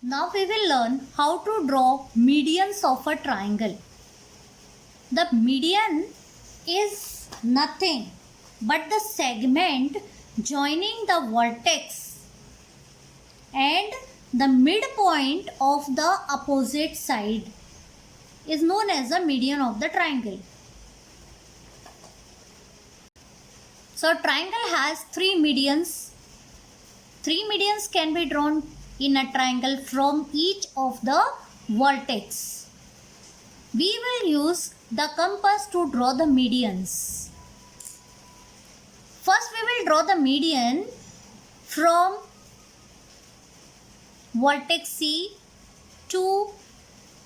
Now we will learn how to draw medians of a triangle. The median is nothing but the segment joining the vertex and the midpoint of the opposite side is known as the median of the triangle. So triangle has three medians. Three medians can be drawn in a triangle from each of the vertex. We will use the compass to draw the medians. First we will draw the median from vertex C to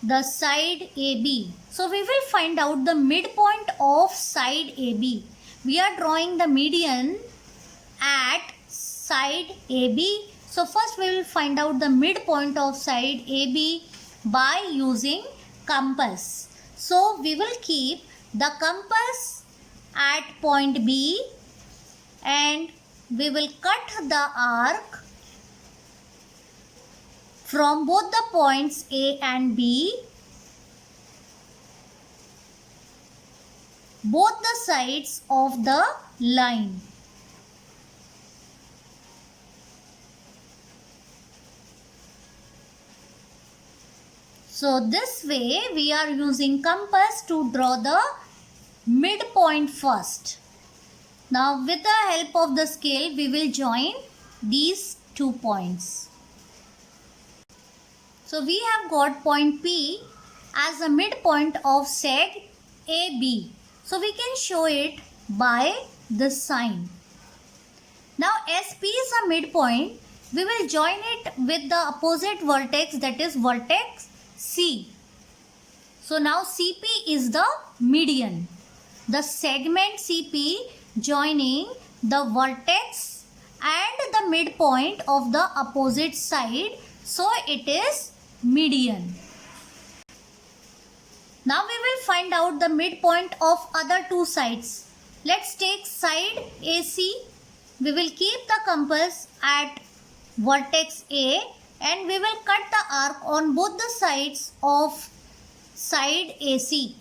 the side AB. So we will find out the midpoint of side AB. We are drawing the median at side AB. So first we will find out the midpoint of side AB by using compass. So we will keep the compass at point B and we will cut the arc from both the points A and B, both the sides of the line. So this way we are using compass to draw the midpoint first. Now with the help of the scale we will join these 2 points. So we have got point P as a midpoint of seg AB. So we can show it by the sign. Now as P is a midpoint, we will join it with the opposite vertex, that is vertex C. So now CP is the median. The segment CP joining the vertex and the midpoint of the opposite side. So it is median. Now we will find out the midpoint of other two sides. Let's take side AC. We will keep the compass at vertex A and we will cut the arc on both the sides of side AC.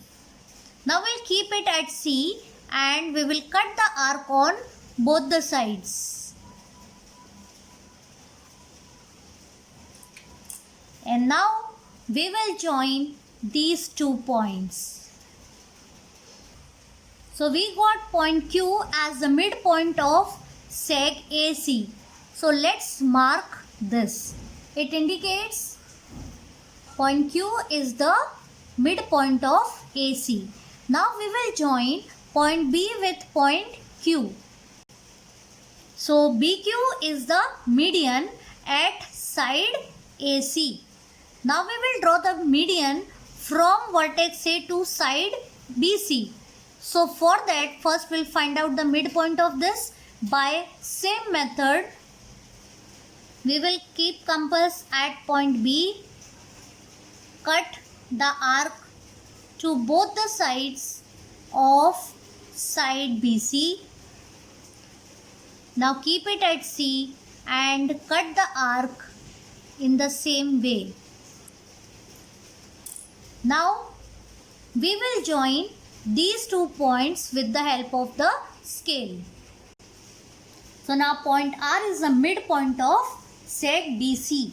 Now we'll keep it at C and we will cut the arc on both the sides. And now we will join these 2 points. So we got point Q as the midpoint of seg AC. So let's mark this. It indicates point Q is the midpoint of AC. Now we will join point B with point Q. So BQ is the median at side AC. Now we will draw the median from vertex A to side BC. So for that first we'll find out the midpoint of this by same method. We will keep compass at point B, cut the arc to both the sides of side BC. Now keep it at C and cut the arc in the same way. Now we will join these 2 points with the help of the scale. So now point R is the midpoint of seg BC.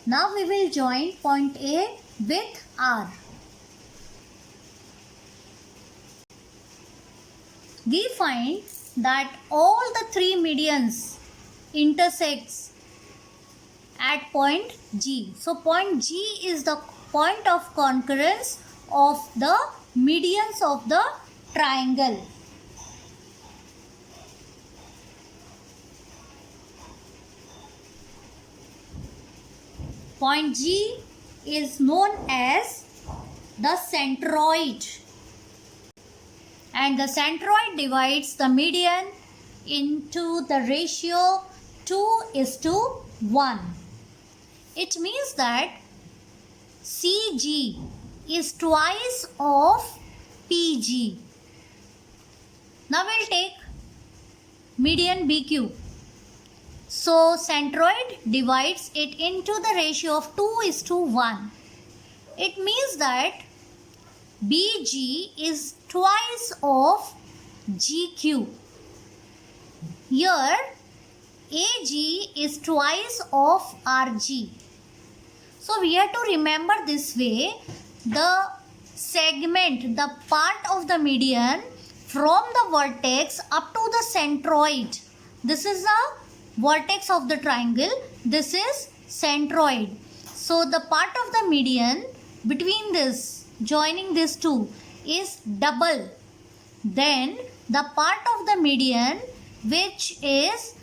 Now we will join point A with R. We find that all the 3 medians intersects at point G. So point G is the point of concurrence of the medians of the triangle. Point G is known as the centroid. And the centroid divides the median into the ratio 2:1. It means that CG is twice of PG. Now we'll take median BQ. So centroid divides it into the ratio of 2:1. It means that BG is twice of GQ. Here AG is twice of RG. So we have to remember this way: the segment, the part of the median from the vertex up to the centroid. This is the vertex of the triangle. This is centroid. So the part of the median between this, joining these two, is double then the part of the median which is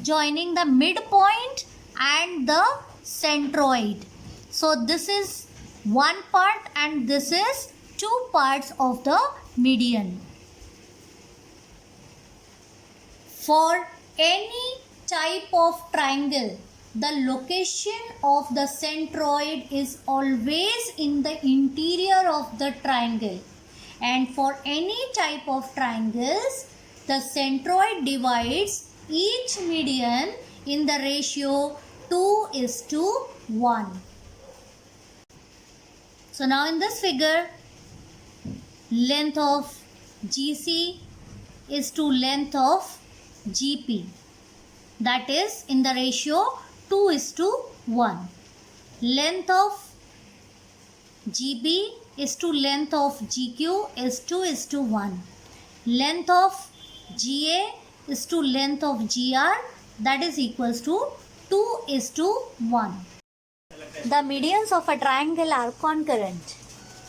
joining the midpoint and the centroid. So this is one part and this is two parts of the median. For any type of triangle, the location of the centroid is always in the interior of the triangle. And for any type of triangles, the centroid divides each median in the ratio 2:1. So now in this figure, length of GC is to length of GP. That is in the ratio 2:1. Length of GB is to length of GQ is 2:1. Length of GA is to length of GR, that is equals to 2:1. The medians of a triangle are concurrent.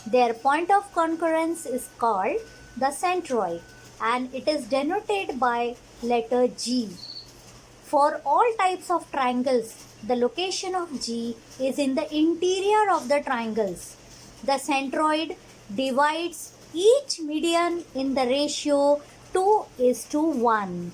Their point of concurrence is called the centroid and it is denoted by letter G. For all types of triangles, the location of G is in the interior of the triangles. The centroid divides each median in the ratio 2:1.